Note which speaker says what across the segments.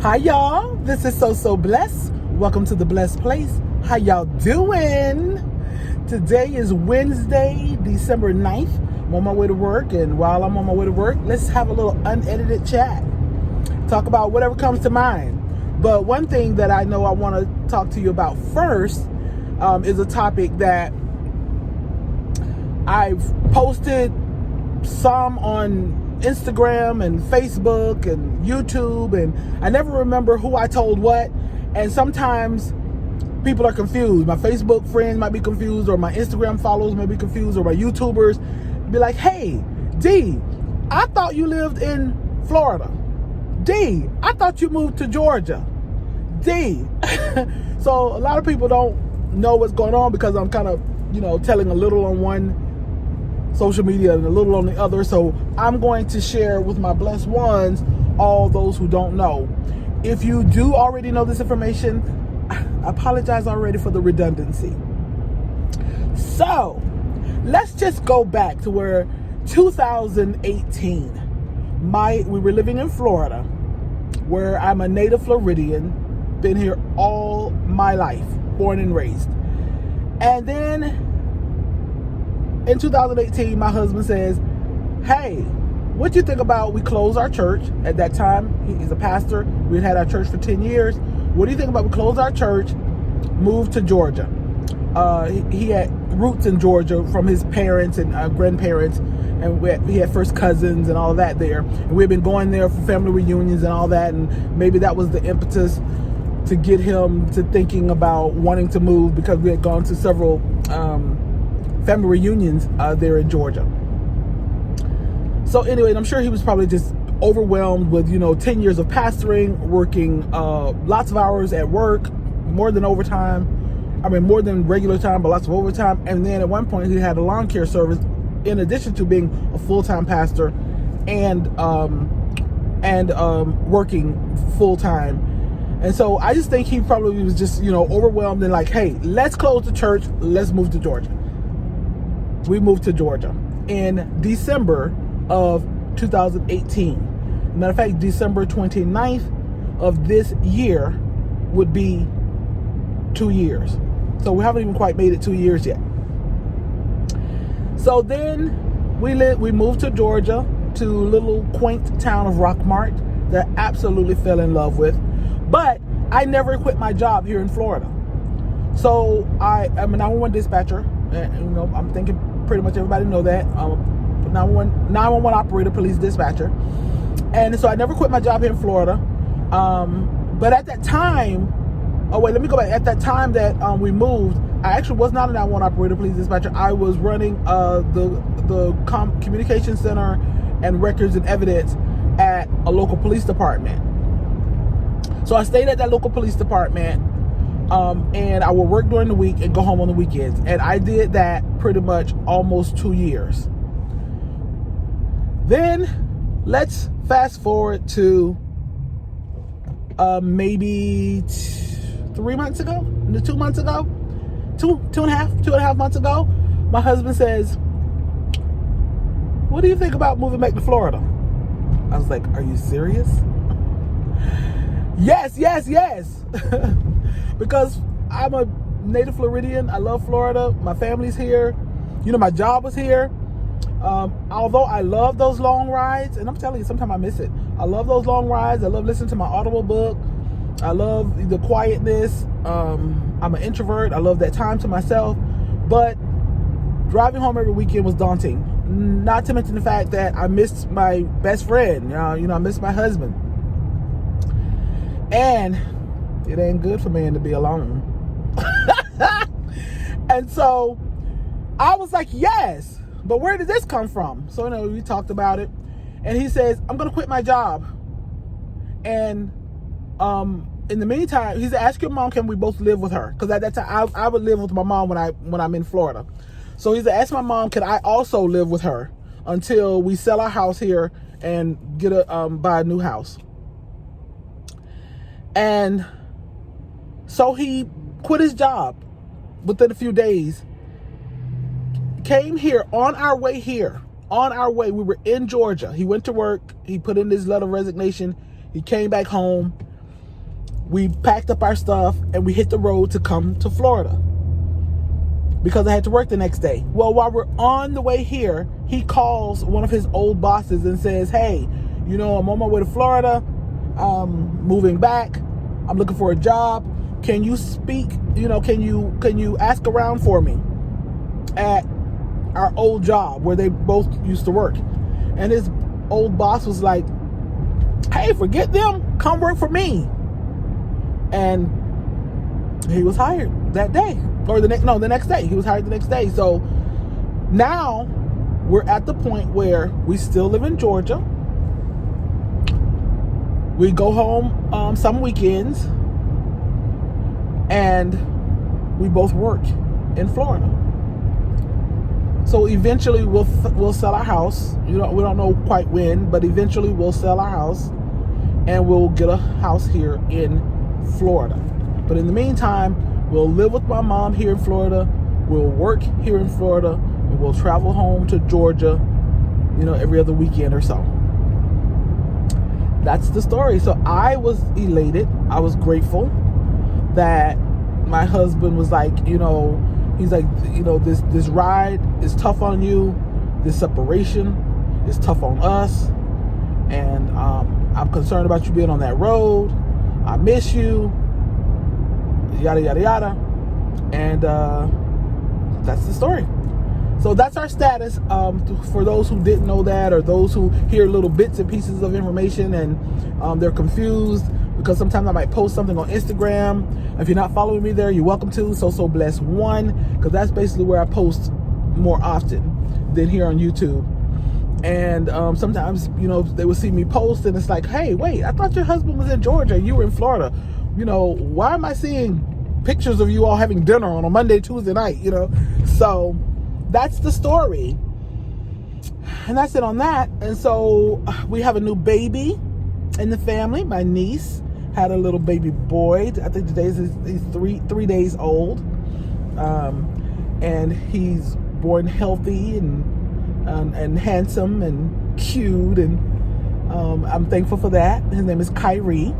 Speaker 1: Hi y'all, this is So Blessed. Welcome to the Blessed Place. How y'all doing? Today is Wednesday, December 9th. I'm on my way to work, and while I'm on my way to work, let's have a little unedited chat. Talk about whatever comes to mind. But one thing that I know I want to talk to you about first is a topic that I've posted some on Instagram and Facebook and YouTube, and I never remember who I told what, and sometimes people are confused. My Facebook friends might be confused, or my Instagram followers may be confused, or my YouTubers be like, hey, D, I thought you lived in Florida. D, I thought you moved to Georgia. D. So a lot of people don't know what's going on because I'm kind of, telling a little on one social media and a little on the other. So I'm going to share with my blessed ones all those who don't know. If you do already know this information, I apologize already for the redundancy. So let's just go back to where 2018, we were living in Florida, where I'm a native Floridian, been here all my life, born and raised. And then in 2018, my husband says, hey, what do you think about we close our church? At that time, he's a pastor. We'd had our church for 10 years. What do you think about we close our church, move to Georgia? He had roots in Georgia from his parents and grandparents, and he had first cousins and all that there. And we've been going there for family reunions and all that, and maybe that was the impetus to get him to thinking about wanting to move, because we had gone to several family reunions there in Georgia. So anyway, I'm sure he was probably just overwhelmed with 10 years of pastoring, working lots of hours at work, more than regular time, but lots of overtime. And then at one point he had a lawn care service in addition to being a full-time pastor and working full-time. And so I just think he probably was just overwhelmed and like, hey, let's close the church, let's move to Georgia. We moved to Georgia in December of 2018. Matter of fact, December 29th of this year would be 2 years. So we haven't even quite made it 2 years yet. So then we moved to Georgia, to a little quaint town of Rockmart that I absolutely fell in love with. But I never quit my job here in Florida. So I'm a 911 dispatcher. And, I'm thinking pretty much everybody know that. 911 operator, police dispatcher. And so I never quit my job here in Florida. But at that time, let me go back. At that time that we moved, I actually was not a 911 operator, police dispatcher. I was running the communication center and records and evidence at a local police department. So I stayed at that local police department, and I would work during the week and go home on the weekends. And I did that pretty much almost 2 years. Then let's fast forward to maybe 3 months ago, 2 months ago, two and a half months ago, my husband says, what do you think about moving back to Florida? I was like, are you serious? Yes. Because I'm a native Floridian. I love Florida. My family's here. My job was here. Although I love those long rides, and I'm telling you, sometimes I miss it. I love those long rides. I love listening to my Audible book. I love the quietness. I'm an introvert. I love that time to myself. But driving home every weekend was daunting. Not to mention the fact that I missed my best friend. I missed my husband. And it ain't good for man to be alone. And so I was like, yes, but where did this come from? So, we talked about it, and he says, I'm going to quit my job. And in the meantime, he said, ask your mom, can we both live with her? Because at that time, I would live with my mom when I'm in Florida. So he said, ask my mom, can I also live with her until we sell our house here and buy a new house? And so he quit his job within a few days, came here on our way, we were in Georgia. He went to work, he put in his letter of resignation, he came back home, we packed up our stuff and we hit the road to come to Florida because I had to work the next day. Well, while we're on the way here, he calls one of his old bosses and says, hey, I'm on my way to Florida. Moving back. I'm looking for a job. Can you speak? Can you ask around for me at our old job where they both used to work? And his old boss was like, hey, forget them. Come work for me. And he was hired that day. Or the next day. He was hired the next day. So now we're at the point where we still live in Georgia. We go home some weekends, and we both work in Florida. So eventually we'll sell our house. We don't know quite when, but eventually we'll sell our house, and we'll get a house here in Florida. But in the meantime, we'll live with my mom here in Florida. We'll work here in Florida, and we'll travel home to Georgia, every other weekend or so. That's the story. So I was elated. I was grateful that my husband was like, he's like, this ride is tough on you. This separation is tough on us. And I'm concerned about you being on that road. I miss you. Yada, yada, yada. And that's the story. So that's our status. For those who didn't know that, or those who hear little bits and pieces of information and they're confused, because sometimes I might post something on Instagram. If you're not following me there, you're welcome to. So Blessed One, because that's basically where I post more often than here on YouTube. And sometimes, they will see me post and it's like, hey, wait, I thought your husband was in Georgia and you were in Florida. Why am I seeing pictures of you all having dinner on a Monday, Tuesday night, So that's the story. And that's it on that. And so we have a new baby in the family. My niece had a little baby boy. I think today he's 3 days old. And he's born healthy and handsome and cute. And I'm thankful for that. His name is Kyrie.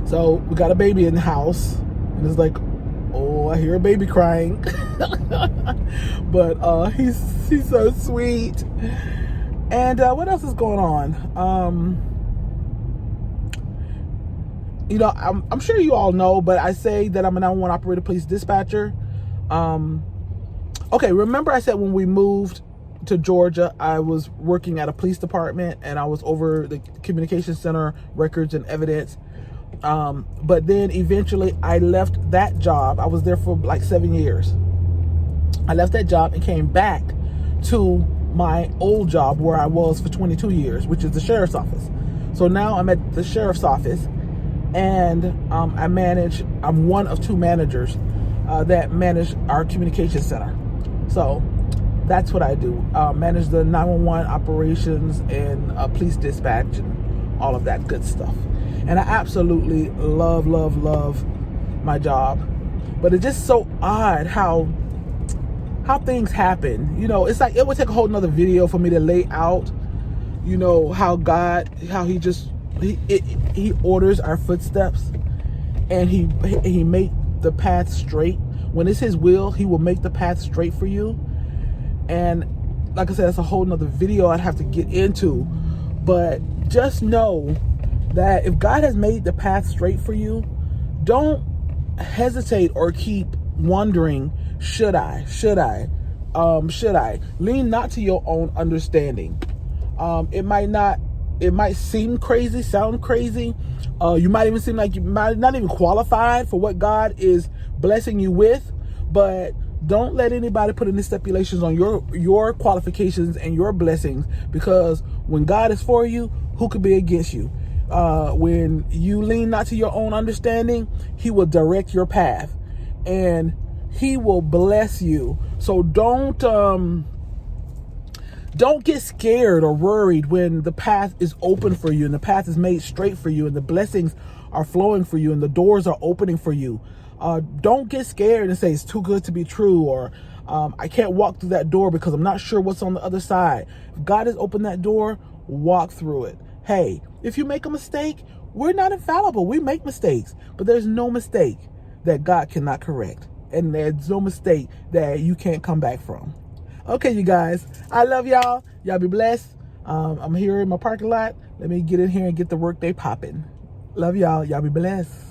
Speaker 1: So we got a baby in the house. And it's like, oh, I hear a baby crying. But he's so sweet. And what else is going on? I'm sure you all know, but I say that I'm a 911 operator police dispatcher. Okay, remember I said when we moved to Georgia, I was working at a police department and I was over the communication center, records and evidence. But then eventually I left that job. I was there for like 7 years. I left that job and came back to my old job where I was for 22 years, which is the sheriff's office. So now I'm at the sheriff's office, and I'm one of 2 managers that manage our communication center. So that's what I do. Manage the 911 operations and police dispatch and all of that good stuff. And I absolutely love my job. But it's just so odd how things happen. It's like it would take a whole nother video for me to lay out, how he orders our footsteps, and he make the path straight. When it's his will, he will make the path straight for you. And like I said, that's a whole nother video I'd have to get into. But just know that if God has made the path straight for you, don't hesitate or keep wondering, should I? Lean not to your own understanding. It might seem crazy, sound crazy. You might even seem like you might not even qualified for what God is blessing you with, but don't let anybody put any stipulations on your qualifications and your blessings, because when God is for you, who could be against you? When you lean not to your own understanding, he will direct your path and he will bless you. So don't get scared or worried when the path is open for you and the path is made straight for you and the blessings are flowing for you and the doors are opening for you. Don't get scared and say it's too good to be true, or I can't walk through that door because I'm not sure what's on the other side. If God has opened that door, walk through it. Hey, if you make a mistake, We're not infallible. We make mistakes, but there's no mistake that God cannot correct. And there's no mistake that you can't come back from. Okay, you guys, I love y'all. Y'all be blessed. I'm here in my parking lot. Let me get in here and get the work day popping. Love y'all. Y'all be blessed.